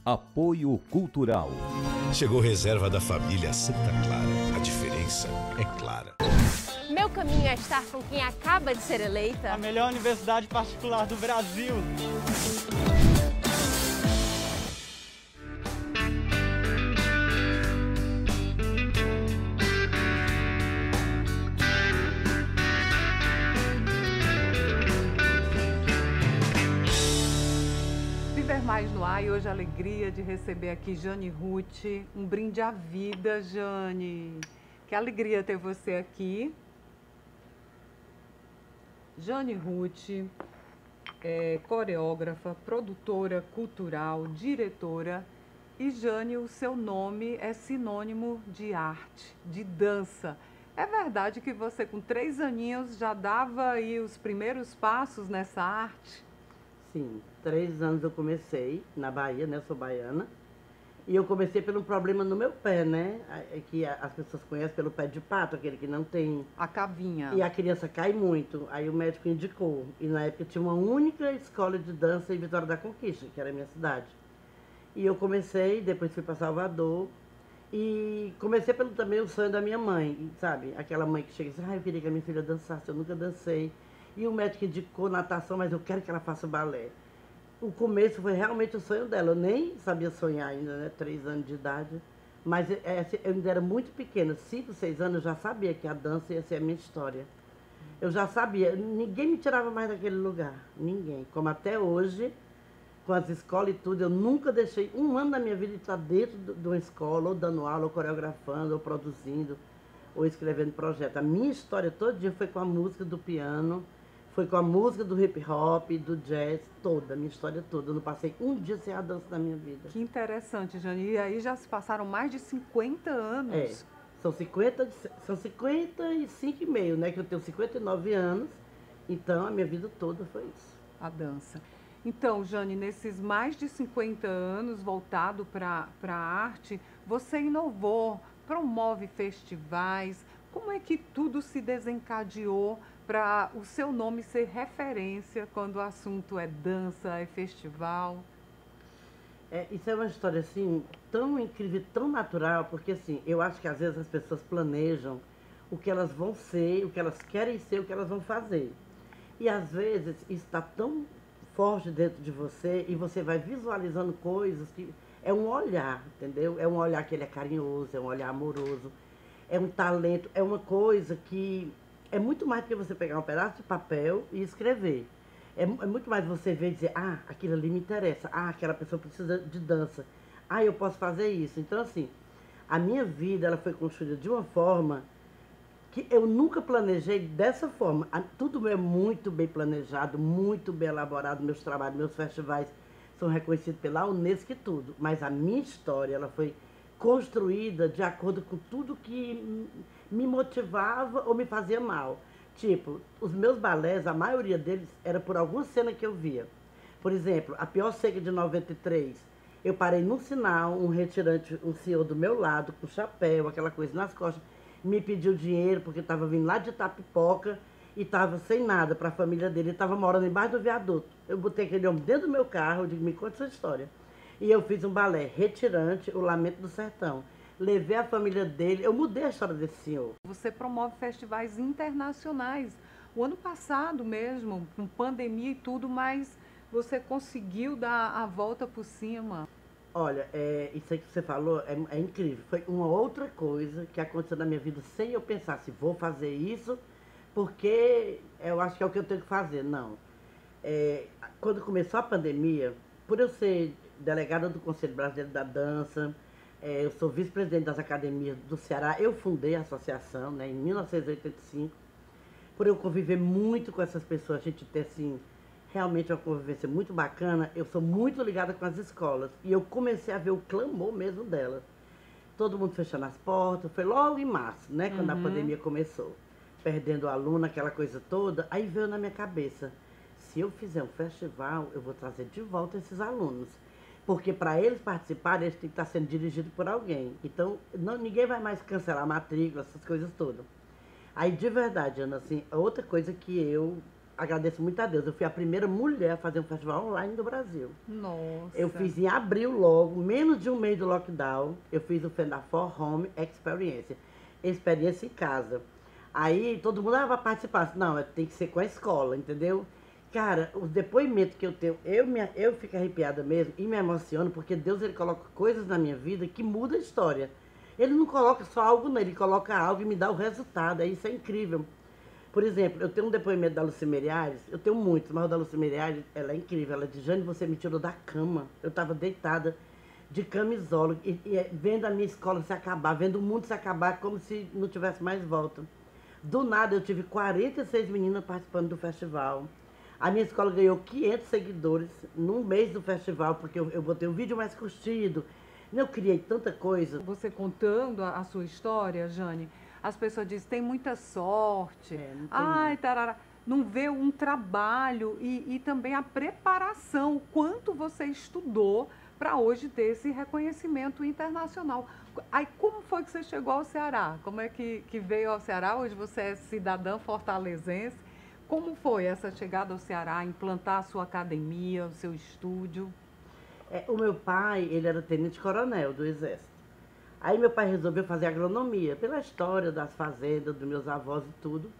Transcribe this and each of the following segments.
Apoio Cultural. Chegou reserva da família Santa Clara. A diferença é clara. Meu caminho é estar com quem acaba de ser eleita. A melhor universidade particular do Brasil. Viver Mais no ar e hoje a alegria de receber aqui Jane Ruth. Um brinde à vida, Jane. Que alegria ter você aqui. Jane Ruth é coreógrafa, produtora cultural, diretora. E Jane, o seu nome é sinônimo de arte, de dança. É verdade que você com 3 aninhos já dava aí os primeiros passos nessa arte? Sim, 3 anos eu comecei na Bahia, né? Eu sou baiana. E eu comecei pelo problema no meu pé, né? Que as pessoas conhecem pelo pé de pato, aquele que não tem... A cavinha. E a criança cai muito. Aí o médico indicou. E na época tinha uma única escola de dança em Vitória da Conquista, que era a minha cidade. E eu comecei, depois fui para Salvador. E comecei pelo também o sonho da minha mãe, sabe? Aquela mãe que chega e diz, eu queria que a minha filha dançasse, eu nunca dancei. E o médico indicou natação, mas eu quero que ela faça balé. O começo foi realmente o sonho dela. Eu nem sabia sonhar ainda, né? 3 anos de idade. Mas eu ainda era muito pequena. 5, 6 anos eu já sabia que a dança ia ser a minha história. Eu já sabia. Ninguém me tirava mais daquele lugar. Ninguém. Como até hoje, com as escolas e tudo, eu nunca deixei um ano da minha vida de estar dentro de uma escola, ou dando aula, ou coreografando, ou produzindo, ou escrevendo projeto. A minha história todo dia foi com a música do piano. Foi com a música do hip hop, do jazz, toda, a minha história toda. Eu não passei um dia sem a dança na minha vida. Que interessante, Jane. E aí já se passaram mais de 50 anos. É, são 55 e meio, né? Que eu tenho 59 anos. Então, a minha vida toda foi isso. A dança. Então, Jane, nesses mais de 50 anos voltado para a arte, você inovou, promove festivais. Como é que tudo se desencadeou para o seu nome ser referência quando o assunto é dança, é festival? Isso é uma história, assim, tão incrível, tão natural, porque, assim, eu acho que às vezes as pessoas planejam o que elas vão ser, o que elas querem ser, o que elas vão fazer. E, às vezes, isso está tão forte dentro de você e você vai visualizando coisas que... É um olhar, entendeu? É um olhar que ele é carinhoso, é um olhar amoroso, é um talento, é uma coisa que... É muito mais do que você pegar um pedaço de papel e escrever. É muito mais você ver e dizer, aquilo ali me interessa, aquela pessoa precisa de dança, eu posso fazer isso. Então, assim, a minha vida ela foi construída de uma forma que eu nunca planejei dessa forma. Tudo meu é muito bem planejado, muito bem elaborado, meus trabalhos, meus festivais são reconhecidos pela Unesco e tudo. Mas a minha história ela foi construída de acordo com tudo que me motivava ou me fazia mal. Tipo, os meus balés, a maioria deles era por alguma cena que eu via. Por exemplo, a pior seca de 93, eu parei num sinal, um retirante, um senhor do meu lado, com chapéu, aquela coisa nas costas, me pediu dinheiro porque estava vindo lá de Itapipoca e estava sem nada para a família dele, ele estava morando embaixo do viaduto. Eu botei aquele homem dentro do meu carro, eu digo, me conta sua história. E eu fiz um balé retirante, o Lamento do Sertão. Levei a família dele, eu mudei a história desse senhor. Você promove festivais internacionais. O ano passado mesmo, com pandemia e tudo, mas você conseguiu dar a volta por cima. Olha, isso aí que você falou é incrível. Foi uma outra coisa que aconteceu na minha vida sem eu pensar se vou fazer isso, porque eu acho que é o que eu tenho que fazer. Não. Quando começou a pandemia, por eu ser delegada do Conselho Brasileiro da Dança, eu sou vice-presidente das academias do Ceará, eu fundei a associação, né, em 1985, por eu conviver muito com essas pessoas, a gente ter, assim, realmente uma convivência muito bacana, eu sou muito ligada com as escolas, e eu comecei a ver o clamor mesmo delas. Todo mundo fechando as portas, foi logo em março, né, quando a pandemia começou, perdendo o aluno, aquela coisa toda, aí veio na minha cabeça, se eu fizer um festival, eu vou trazer de volta esses alunos. Porque para eles participarem, eles têm que estar sendo dirigidos por alguém. Então, ninguém vai mais cancelar a matrícula, essas coisas todas. Aí, de verdade, Ana, assim, outra coisa que eu agradeço muito a Deus. Eu fui a primeira mulher a fazer um festival online do Brasil. Nossa. Eu fiz em abril logo, menos de um mês do lockdown, eu fiz o For Home Experience. Experiência em casa. Aí todo mundo vai participar. Não, tem que ser com a escola, entendeu? Cara, os depoimentos que eu tenho, eu fico arrepiada mesmo e me emociono, porque Deus, ele coloca coisas na minha vida que mudam a história. Ele não coloca só algo nele, ele coloca algo e me dá o resultado. Isso é incrível. Por exemplo, eu tenho um depoimento da Lucimere Aires, eu tenho muitos, mas o da Lucimere Aires, ela é incrível. Ela diz: Jane, você me tirou da cama. Eu estava deitada de camisola, vendo a minha escola se acabar, vendo o mundo se acabar, como se não tivesse mais volta. Do nada, eu tive 46 meninas participando do festival. A minha escola ganhou 500 seguidores num mês do festival, porque eu botei um vídeo mais curtido. Eu criei tanta coisa. Você contando a sua história, Jane, as pessoas dizem: tem muita sorte. Não tem Ai, tarara. Não vê um trabalho e também a preparação, o quanto você estudou para hoje ter esse reconhecimento internacional. Aí, como foi que você chegou ao Ceará? Como é que veio ao Ceará? Hoje você é cidadã fortalezense. Como foi essa chegada ao Ceará, implantar a sua academia, o seu estúdio? O meu pai, ele era tenente-coronel do Exército. Aí meu pai resolveu fazer agronomia, pela história das fazendas, dos meus avós e tudo.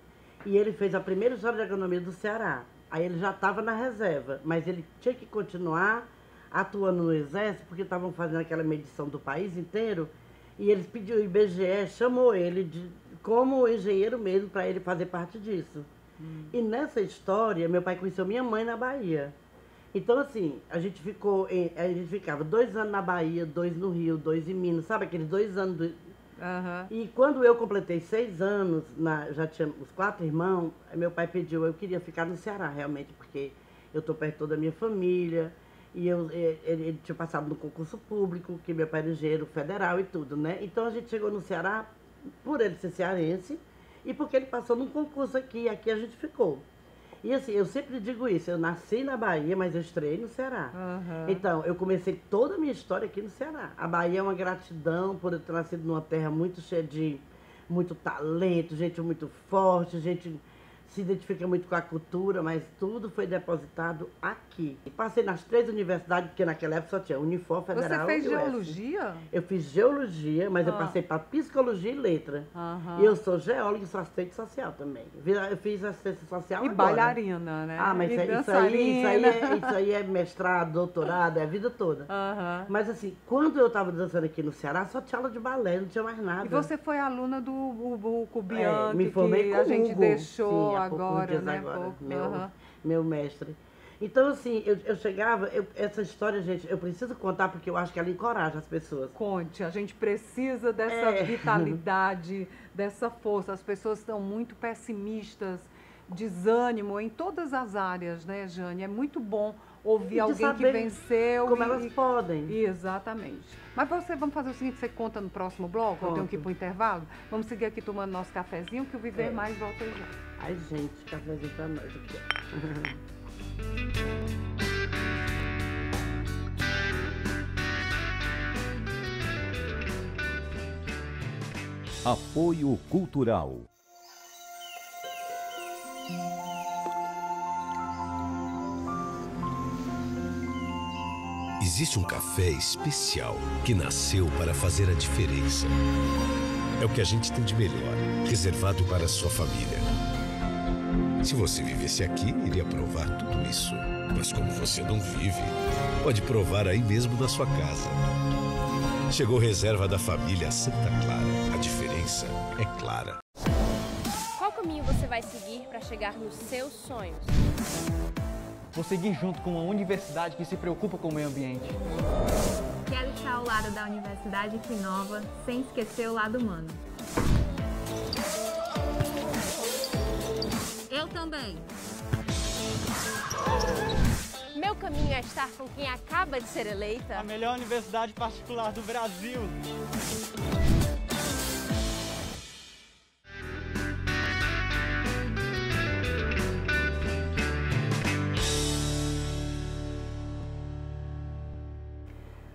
E ele fez a primeira história de agronomia do Ceará. Aí ele já estava na reserva, mas ele tinha que continuar atuando no Exército, porque estavam fazendo aquela medição do país inteiro. E eles pediram, o IBGE chamou ele como engenheiro mesmo, para ele fazer parte disso. E nessa história, meu pai conheceu minha mãe na Bahia. Então, assim, a gente ficava 2 anos na Bahia, 2 no Rio, 2 em Minas, sabe? Aqueles 2 anos. E quando eu completei 6 anos, já tinha os 4 irmãos, meu pai pediu, eu queria ficar no Ceará, realmente, porque eu estou perto da minha família. E ele tinha passado no concurso público, que meu pai era engenheiro federal e tudo, né? Então, a gente chegou no Ceará, por ele ser cearense, e porque ele passou num concurso aqui, e aqui a gente ficou. E assim, eu sempre digo isso, eu nasci na Bahia, mas eu estreiei no Ceará. Então, eu comecei toda a minha história aqui no Ceará. A Bahia é uma gratidão por eu ter nascido numa terra muito cheia de muito talento, gente muito forte, gente se identifica muito com a cultura, mas tudo foi depositado aqui. Passei nas 3 universidades, porque naquela época só tinha Unifor, Federal. Você fez e UESP. Geologia? Eu fiz geologia, mas eu passei para psicologia e letra. E eu sou geóloga e sou assistente social também. Eu fiz assistência social e agora. Bailarina, né? Mas isso aí é mestrado, doutorado, é a vida toda. Mas assim, quando eu estava dançando aqui no Ceará, só tinha aula de balé, não tinha mais nada. E você foi aluna do Hugo Bianchi, me formei que com a gente Hugo, deixou sim, agora, né? Meu mestre. Então, assim, eu chegava, essa história, gente, eu preciso contar porque eu acho que ela encoraja as pessoas. Conte, a gente precisa dessa vitalidade, dessa força. As pessoas estão muito pessimistas, desânimo em todas as áreas, né, Jane? É muito bom ouvir alguém que venceu. Como elas podem. Exatamente. Mas vamos fazer o seguinte, você conta no próximo bloco, eu tenho que ir para o intervalo. Vamos seguir aqui tomando nosso cafezinho, que o Viver Mais volta já. Ai, gente, cafezinho pra nós aqui. Apoio Cultural. Existe um café especial que nasceu para fazer a diferença. É o que a gente tem de melhor, reservado para a sua família. Se você vivesse aqui, iria provar tudo isso. Mas como você não vive, pode provar aí mesmo na sua casa. Chegou reserva da família Santa Clara. A diferença é clara. Qual caminho você vai seguir para chegar nos seus sonhos? Vou seguir junto com uma universidade que se preocupa com o meio ambiente. Quero estar ao lado da Universidade que inova, sem esquecer o lado humano. Eu também. Meu caminho é estar com quem acaba de ser eleita. A melhor universidade particular do Brasil.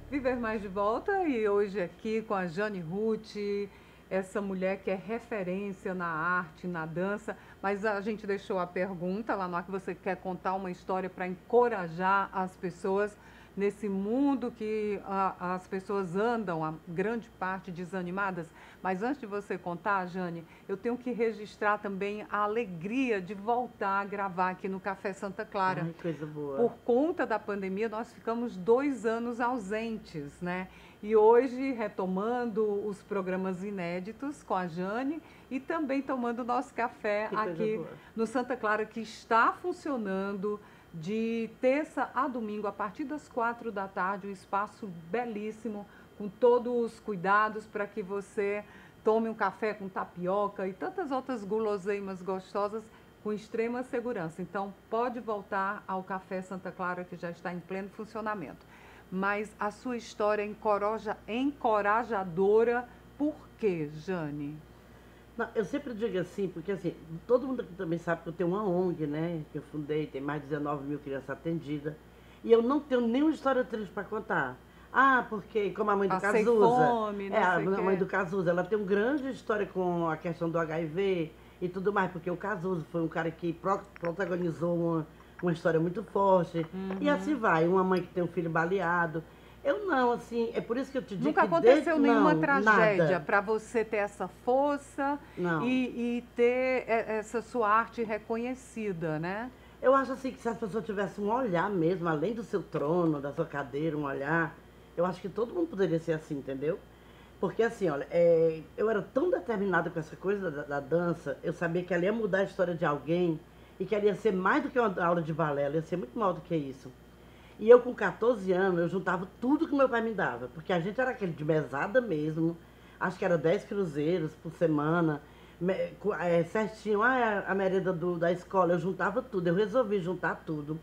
Viver Mais de volta e hoje aqui com a Jane Ruth, essa mulher que é referência na arte, na dança, mas a gente deixou a pergunta lá no ar que você quer contar uma história para encorajar as pessoas nesse mundo que as pessoas andam, a grande parte, desanimadas. Mas antes de você contar, Jane, eu tenho que registrar também a alegria de voltar a gravar aqui no Café Santa Clara. Ai, coisa boa. Por conta da pandemia, nós ficamos 2 anos ausentes, né? E hoje, retomando os programas inéditos com a Jane e também tomando o nosso café aqui no Santa Clara, que está funcionando de terça a domingo, a partir das 4 da tarde, um espaço belíssimo, com todos os cuidados para que você tome um café com tapioca e tantas outras guloseimas gostosas com extrema segurança. Então, pode voltar ao Café Santa Clara, que já está em pleno funcionamento. Mas a sua história é encorajadora. Por quê, Jane? Não, eu sempre digo assim, porque assim, todo mundo aqui também sabe que eu tenho uma ONG, né? Que eu fundei, tem mais de 19 mil crianças atendidas. E eu não tenho nenhuma história triste para contar. Ah, porque como a mãe do Passei Cazuza. fome, A mãe do Cazuza, ela tem uma grande história com a questão do HIV e tudo mais, porque o Cazuza foi um cara que protagonizou uma história muito forte. E assim vai, uma mãe que tem um filho baleado. Eu não, assim, é por isso que eu te digo Nunca que aconteceu nenhuma tragédia nada. para você ter essa força e ter essa sua arte reconhecida, né? Eu acho assim que se as pessoas tivessem um olhar mesmo, além do seu trono, da sua cadeira, um olhar, eu acho que todo mundo poderia ser assim, entendeu? Porque assim, olha, eu era tão determinada com essa coisa da dança, eu sabia que ela ia mudar a história de alguém e que ela ia ser mais do que uma aula de balé, ela ia ser muito maior do que isso. E eu com 14 anos, eu juntava tudo que meu pai me dava, porque a gente era aquele de mesada mesmo, acho que era 10 cruzeiros por semana, certinho, a merenda da escola, eu juntava tudo, eu resolvi juntar tudo.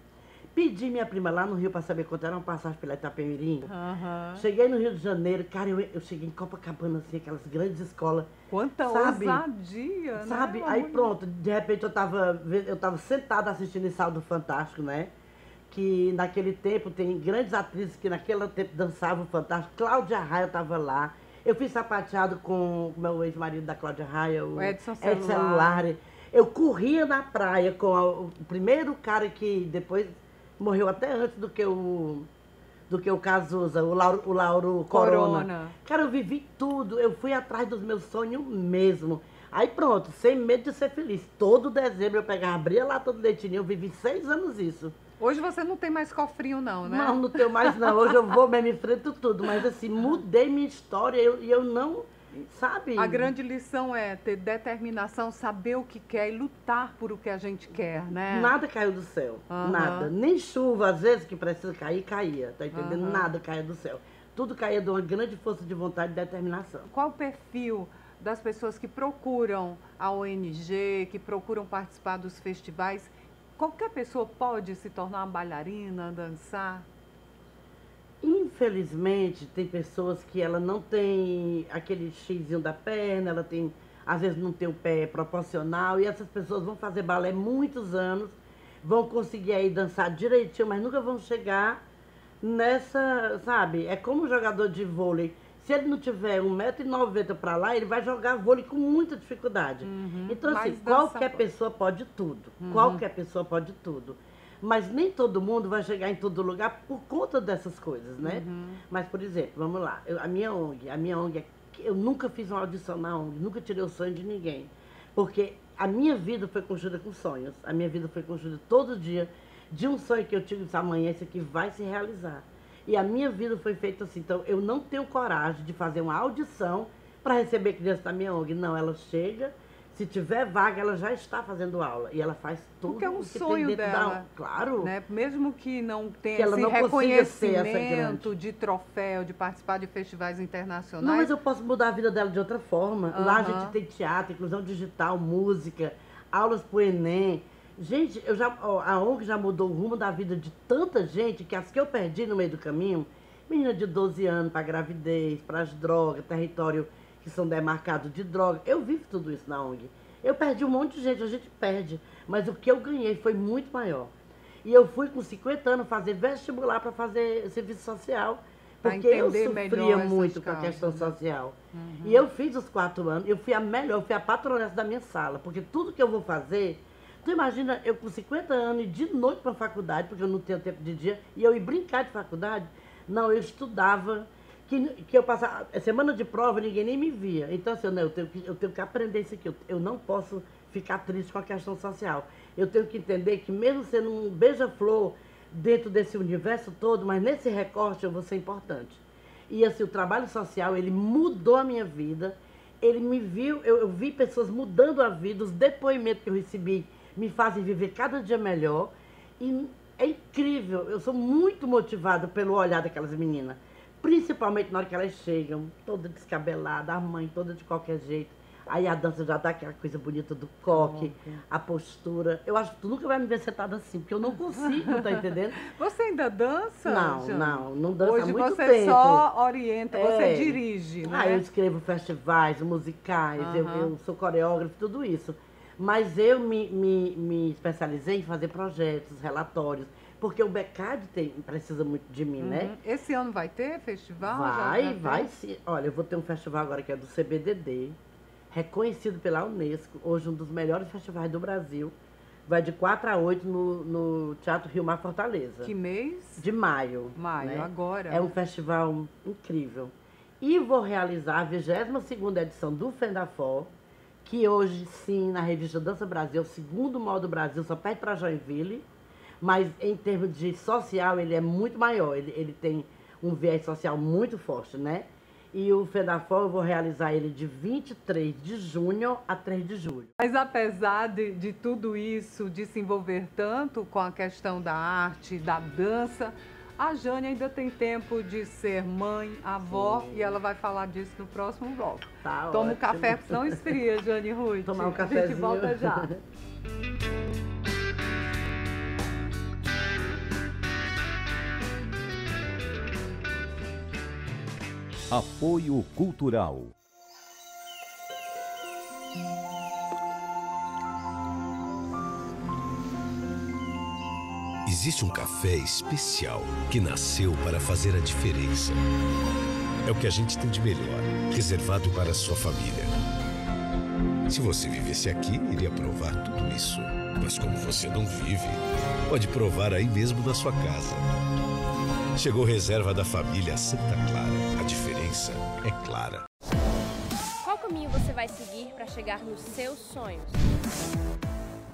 Pedi minha prima lá no Rio para saber quanto era uma passagem pela Itapemirim. Cheguei no Rio de Janeiro, cara, eu cheguei em Copacabana, assim, aquelas grandes escolas. Quanta ousadia, né? Sabe? Aí pronto, de repente eu tava sentada assistindo Ensaio do Fantástico, né? Que naquele tempo tem grandes atrizes que naquele tempo dançavam o Fantástico. Cláudia Raia estava lá. Eu fiz sapateado com o meu ex-marido da Cláudia Raia, o Edson Celulari. Eu corria na praia com o primeiro cara que depois morreu até antes do que o Cazuza, o Lauro Corona. Cara, eu vivi tudo, eu fui atrás dos meus sonhos mesmo. Aí pronto, sem medo de ser feliz. Todo dezembro eu pegava, abria lá todo leitinho, eu vivi 6 anos isso. Hoje você não tem mais cofrinho não, né? Não tenho mais não, hoje eu vou mesmo, enfrento tudo. Mas assim, mudei minha história e eu não, sabe? A grande lição é ter determinação, saber o que quer e lutar por o que a gente quer, né? Nada caiu do céu, nada. Nem chuva, às vezes, que precisa cair, caía, tá entendendo? Nada caía do céu. Tudo caía de uma grande força de vontade e determinação. Qual o perfil das pessoas que procuram a ONG, que procuram participar dos festivais? Qualquer pessoa pode se tornar uma bailarina, dançar? Infelizmente, tem pessoas que ela não tem aquele xizinho da perna, ela tem, às vezes não tem o pé proporcional, e essas pessoas vão fazer balé muitos anos, vão conseguir aí dançar direitinho, mas nunca vão chegar nessa, sabe? É como um jogador de vôlei. Se ele não tiver 1,90 m para lá, ele vai jogar vôlei com muita dificuldade. Então, assim, qualquer pessoa pode tudo. Qualquer pessoa pode tudo. Mas nem todo mundo vai chegar em todo lugar por conta dessas coisas, né? Mas, por exemplo, vamos lá. A minha ONG eu nunca fiz uma audição na ONG, nunca tirei o sonho de ninguém. Porque a minha vida foi construída com sonhos. A minha vida foi construída todo dia de um sonho que eu tive amanhã, esse aqui vai se realizar. E a minha vida foi feita assim. Então, eu não tenho coragem de fazer uma audição para receber criança da minha ONG. Não, ela chega, se tiver vaga, ela já está fazendo aula. E ela faz tudo porque é um o que sonho tem dentro dela. Claro. Né? Mesmo que não tenha que ela esse não reconhecimento de troféu, de participar de festivais internacionais. Não, mas eu posso mudar a vida dela de outra forma. Lá a gente tem teatro, inclusão digital, música, aulas para o Enem. Gente, a ONG já mudou o rumo da vida de tanta gente que as que eu perdi no meio do caminho, menina de 12 anos para gravidez, para as drogas, território que são demarcados de droga, eu vivo tudo isso na ONG. Eu perdi um monte de gente, a gente perde, mas o que eu ganhei foi muito maior. E eu fui com 50 anos fazer vestibular para fazer serviço social, Porque eu entender sofria melhor essas muito com a causas, questão né? social. E eu fiz os 4 anos, eu fui a melhor, eu fui a patronessa da minha sala, porque tudo que eu vou fazer, tu imagina, eu com 50 anos e de noite para a faculdade, porque eu não tenho tempo de dia, e eu ia brincar de faculdade, não, eu estudava, que eu passava, semana de prova, ninguém nem me via. Então, assim, não, eu tenho que aprender isso aqui, eu não posso ficar triste com a questão social. Eu tenho que entender que mesmo sendo um beija-flor dentro desse universo todo, mas nesse recorte eu vou ser importante. E assim, o trabalho social, ele mudou a minha vida, ele me viu, eu vi pessoas mudando a vida, os depoimentos que eu recebi me fazem viver cada dia melhor. E é incrível, eu sou muito motivada pelo olhar daquelas meninas, principalmente na hora que elas chegam, toda descabelada, a mãe toda de qualquer jeito. Aí a dança já dá aquela coisa bonita do coque, a postura. Eu acho que tu nunca vai me ver sentada assim, porque eu não consigo, tá entendendo? Você ainda dança? Jane? Não dança há Hoje muito você tempo. só orienta, você dirige, né? Eu escrevo festivais, musicais, eu sou coreógrafo, tudo isso. Mas eu me especializei em fazer projetos, relatórios, porque o BECAD precisa muito de mim, né? Esse ano vai ter festival? Vai sim. Olha, eu vou ter um festival agora que é do CBDD, reconhecido pela Unesco, hoje um dos melhores festivais do Brasil. Vai de 4 a 8 no Teatro Rio Mar Fortaleza. Que mês? De maio. Maio, né? agora. É um festival incrível. E vou realizar a 22ª edição do Fendafor, que hoje, sim, na revista Dança Brasil, é o segundo maior do Brasil, só perde para Joinville, mas em termos de social ele é muito maior, ele tem um viés social muito forte, né? E o Fendafor eu vou realizar ele de 23 de junho a 3 de julho. Mas apesar de tudo isso, de se envolver tanto com a questão da arte, da dança, a Jane ainda tem tempo de ser mãe, avó, e ela vai falar disso no próximo bloco. Tá. Toma um ótimo. café, porque não esfria, Jane Ruth. Tomar um A gente cafezinho. volta já. Apoio Cultural. Existe um café especial que nasceu para fazer a diferença. É o que a gente tem de melhor, reservado para a sua família. Se você vivesse aqui, iria provar tudo isso. Mas como você não vive, pode provar aí mesmo na sua casa. Chegou reserva da família Santa Clara. A diferença é clara. Qual caminho você vai seguir para chegar nos seus sonhos?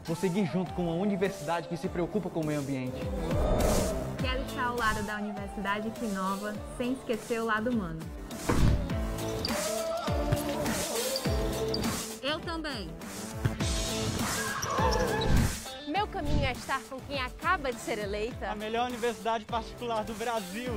Vou seguir junto com uma universidade que se preocupa com o meio ambiente. Quero estar ao lado da Universidade que inova, sem esquecer o lado humano. Eu também. Meu caminho é estar com quem acaba de ser eleita. A melhor universidade particular do Brasil.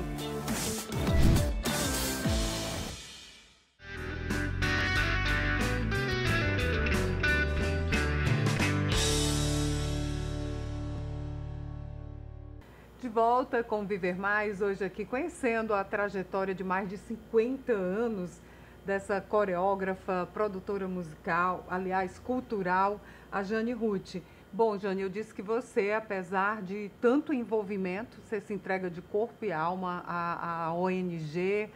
De volta com Viver Mais, hoje aqui conhecendo a trajetória de mais de 50 anos dessa coreógrafa, produtora musical, aliás, cultural, a Jane Ruth. Bom, Jane, eu disse que você, apesar de tanto envolvimento, você se entrega de corpo e alma à ONG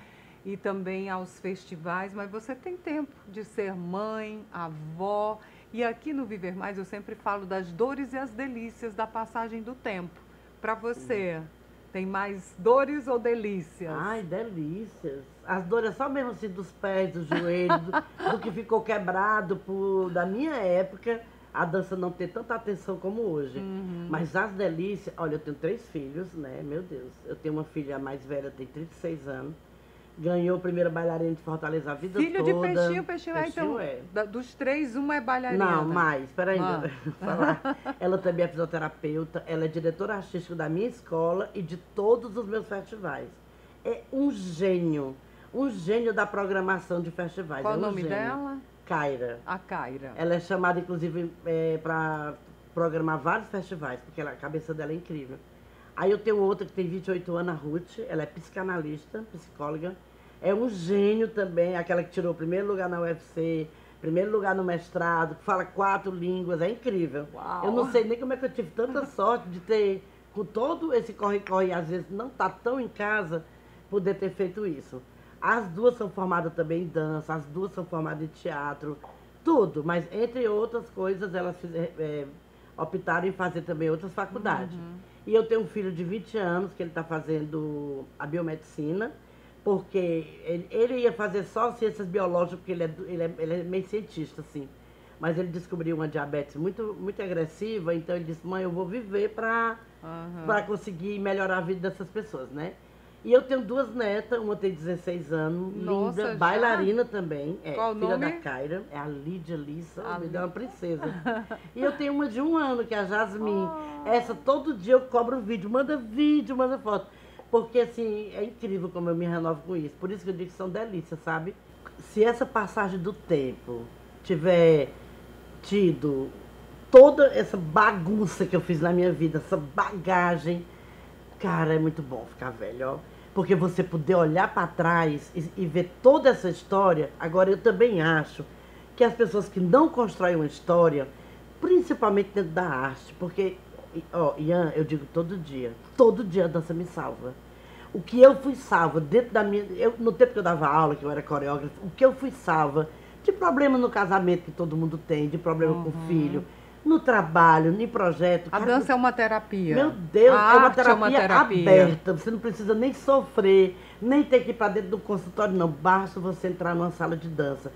e também aos festivais, mas você tem tempo de ser mãe, avó. E aqui no Viver Mais eu sempre falo das dores e as delícias da passagem do tempo. Para você, tem mais dores ou delícias? Ai, delícias. As dores só mesmo assim dos pés, do joelho, do que ficou quebrado da minha época, a dança não ter tanta atenção como hoje. Mas as delícias, olha, eu tenho 3 filhos, né? Meu Deus. Eu tenho uma filha mais velha, tem 36 anos. Ganhou a primeira bailarina de Fortaleza a vida Filho toda. de Peixinho, Peixinho. Então, é. Dos 3, uma é bailarina. Não, mais. Espera aí. Falar. Ela também é fisioterapeuta, ela é diretora artística da minha escola e de todos os meus festivais. É um gênio da programação de festivais. Qual é o nome gênio. dela? Kaira. A Kaira. Ela é chamada, inclusive, para programar vários festivais, porque a cabeça dela é incrível. Aí eu tenho outra que tem 28 anos, a Ruth, ela é psicanalista, psicóloga. É um gênio também, aquela que tirou o primeiro lugar na UFC, primeiro lugar no mestrado, que fala 4 línguas, é incrível. Uau. Eu não sei nem como é que eu tive tanta sorte de ter, com todo esse corre-corre, às vezes não tá tão em casa, poder ter feito isso. As duas são formadas também em dança, as duas são formadas em teatro, tudo. Mas, entre outras coisas, elas optaram em fazer também outras faculdades. E eu tenho um filho de 20 anos, que ele está fazendo a biomedicina, porque ele ia fazer só ciências biológicas, porque ele é meio cientista, assim. Mas ele descobriu uma diabetes muito, muito agressiva, então ele disse, mãe, eu vou viver para conseguir melhorar a vida dessas pessoas, né? E eu tenho duas netas, uma tem 16 anos, Nossa, linda, já? bailarina também, Qual filha nome? da Kaira, é a Lídia Lissa, me deu uma princesa. E eu tenho uma de 1 ano, que é a Jasmine. Essa, todo dia eu cobro um vídeo, manda foto. Porque, assim, é incrível como eu me renovo com isso. Por isso que eu digo que são delícias, sabe? Se essa passagem do tempo tiver tido toda essa bagunça que eu fiz na minha vida, essa bagagem, cara, é muito bom ficar velho, ó. Porque você poder olhar para trás e ver toda essa história. Agora, eu também acho que as pessoas que não constroem uma história, principalmente dentro da arte, porque, ó, Ian, eu digo todo dia a dança me salva. O que eu fui salva dentro da minha... no tempo que eu dava aula, que eu era coreógrafa, o que eu fui salva de problema no casamento que todo mundo tem, de problema com o filho, no trabalho, no projeto. A dança é uma terapia. Meu Deus, a é uma arte terapia, terapia aberta. Você não precisa nem sofrer, nem ter que ir para dentro do consultório, não. Basta você entrar numa sala de dança.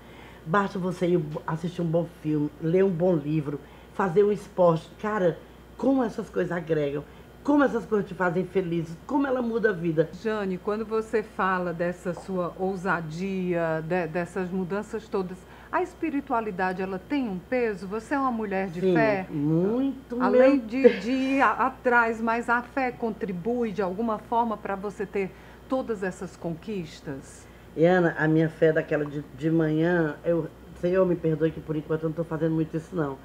Basta você ir assistir um bom filme, ler um bom livro, fazer um esporte. Cara, como essas coisas agregam, como essas coisas te fazem feliz, como ela muda a vida. Jane, quando você fala dessa sua ousadia, dessas mudanças todas, a espiritualidade, ela tem um peso? Você é uma mulher de fé? Muito. Além de ir atrás, mas a fé contribui de alguma forma para você ter todas essas conquistas? E Ana, a minha fé daquela de manhã, Senhor, me perdoe que por enquanto eu não estou fazendo muito isso não,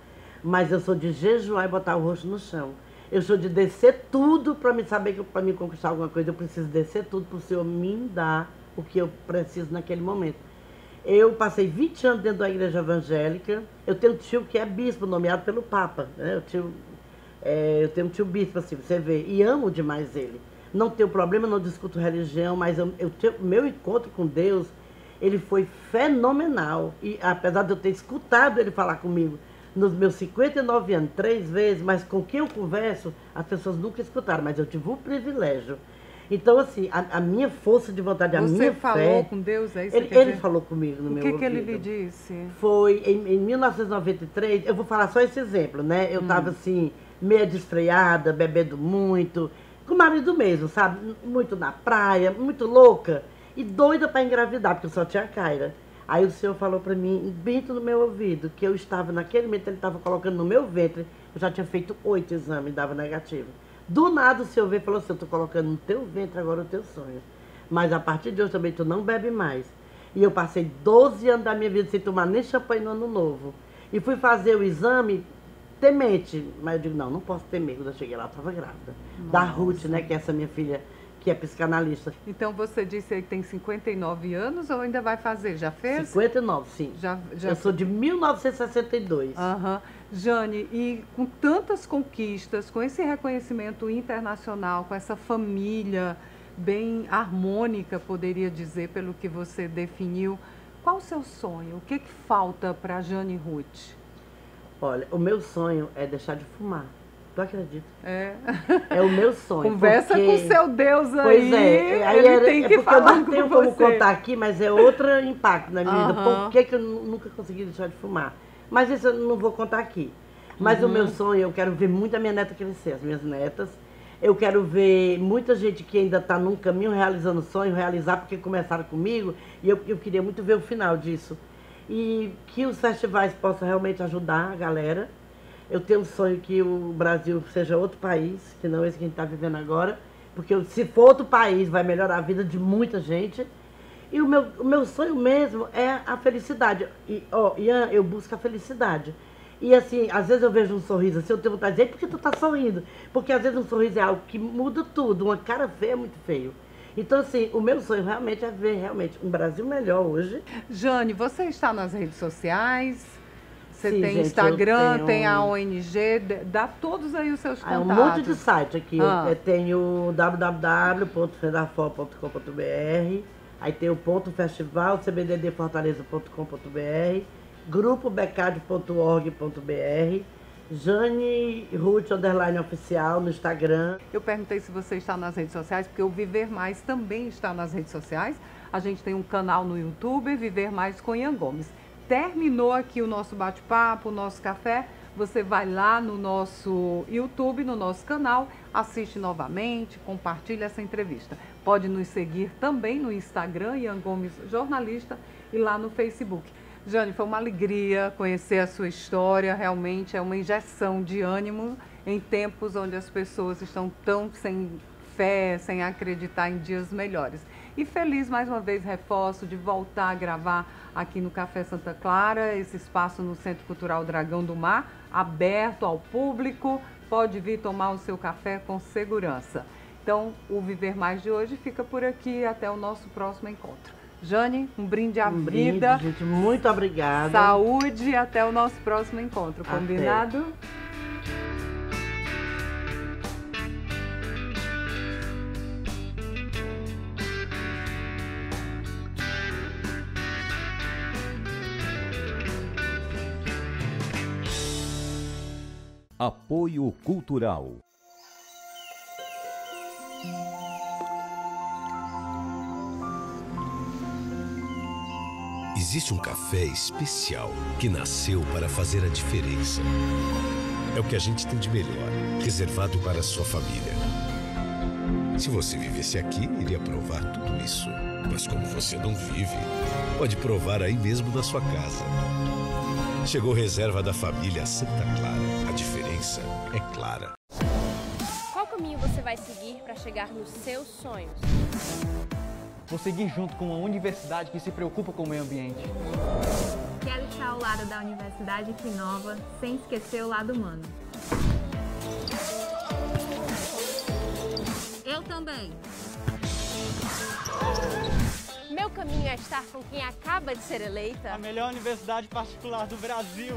mas eu sou de jejuar e botar o rosto no chão. Eu sou de descer tudo para me saber que para me conquistar alguma coisa eu preciso descer tudo para o Senhor me dar o que eu preciso naquele momento. Eu passei 20 anos dentro da igreja evangélica. Eu tenho um tio que é bispo, nomeado pelo Papa, né? Eu tenho um tio bispo, assim, você vê, e amo demais ele. Não tenho problema, não discuto religião, mas meu encontro com Deus, ele foi fenomenal. E apesar de eu ter escutado ele falar comigo nos meus 59 anos, 3 vezes, mas com quem eu converso, as pessoas nunca escutaram, mas eu tive o privilégio. Então, assim, a minha força de vontade, a minha fé... Você falou com Deus, é isso? Ele falou comigo no meu ouvido. O que ele lhe disse? Foi em 1993, eu vou falar só esse exemplo, né? Eu estava, assim, meia desfreada, bebendo muito, com o marido mesmo, sabe? Muito na praia, muito louca e doida para engravidar, porque eu só tinha Kaira. Aí o Senhor falou para mim, bento no meu ouvido, que eu estava, naquele momento, ele estava colocando no meu ventre, eu já tinha feito 8 exames, dava negativo. Do nada o Senhor veio e falou assim, eu estou colocando no teu ventre agora o teu sonho. Mas a partir de hoje também tu não bebe mais. E eu passei 12 anos da minha vida sem tomar nem champanhe no ano novo. E fui fazer o exame temente. Mas eu digo, não posso temer. Quando eu cheguei lá, eu estava grávida. Nossa. Da Ruth, né, que é essa minha filha, que é psicanalista. Então você disse aí que tem 59 anos ou ainda vai fazer? Já fez? 59, sim. Eu sou de 1962. Jane, e com tantas conquistas, com esse reconhecimento internacional, com essa família bem harmônica, poderia dizer, pelo que você definiu, qual o seu sonho? O que falta para a Jane Ruth? Olha, o meu sonho é deixar de fumar. Tu acredita? É. É o meu sonho. Conversa com o seu Deus aí. Pois é. Aí ele tem que falar com você. Eu não tenho como contar aqui, mas é outro impacto na minha vida. Por que eu nunca consegui deixar de fumar? Mas isso eu não vou contar aqui. Mas o meu sonho, eu quero ver muito a minha neta crescer, as minhas netas. Eu quero ver muita gente que ainda está num caminho realizando sonho, realizar porque começaram comigo. E eu queria muito ver o final disso. E que os festivais possam realmente ajudar a galera. Eu tenho um sonho que o Brasil seja outro país, que não esse que a gente está vivendo agora. Porque se for outro país, vai melhorar a vida de muita gente. E o meu sonho mesmo é a felicidade. E, Ian, eu busco a felicidade. E assim, às vezes eu vejo um sorriso assim, eu tenho vontade de dizer, por que tu tá sorrindo? Porque às vezes um sorriso é algo que muda tudo. Uma cara feia é muito feio. Então, assim, o meu sonho realmente é ver realmente um Brasil melhor hoje. Jane, você está nas redes sociais? Você Sim, tem gente, Instagram, eu tenho... tem a ONG, dá todos aí os seus contatos. É um monte de site aqui. Eu tenho www.fendafor.com.br, aí tem o ponto festival, cbddfortaleza.com.br, grupobecad.org.br, Jane Ruth _oficial no Instagram. Eu perguntei se você está nas redes sociais, porque o Viver Mais também está nas redes sociais. A gente tem um canal no YouTube, Viver Mais com Ian Gomes. Terminou aqui o nosso bate-papo, o nosso café, você vai lá no nosso YouTube, no nosso canal, assiste novamente, compartilha essa entrevista. Pode nos seguir também no Instagram, Ian Gomes Jornalista, e lá no Facebook. Jane, foi uma alegria conhecer a sua história, realmente é uma injeção de ânimo em tempos onde as pessoas estão tão sem fé, sem acreditar em dias melhores. E feliz, mais uma vez, reforço, de voltar a gravar aqui no Café Santa Clara, esse espaço no Centro Cultural Dragão do Mar, aberto ao público, pode vir tomar o seu café com segurança. Então, o Viver Mais de hoje fica por aqui, até o nosso próximo encontro. Jane, um brinde à vida. Brinde, gente, muito obrigada. Saúde e até o nosso próximo encontro. Combinado? Apoio Cultural. Existe um café especial que nasceu para fazer a diferença. É o que a gente tem de melhor, reservado para a sua família. Se você vivesse aqui, iria provar tudo isso. Mas como você não vive, pode provar aí mesmo na sua casa. Chegou reserva da família Santa Clara. A diferença é clara. Qual caminho você vai seguir para chegar nos seus sonhos? Vou seguir junto com uma universidade que se preocupa com o meio ambiente. Quero estar ao lado da Universidade que inova, sem esquecer o lado humano. Eu também. Meu caminho é estar com quem acaba de ser eleita. A melhor universidade particular do Brasil.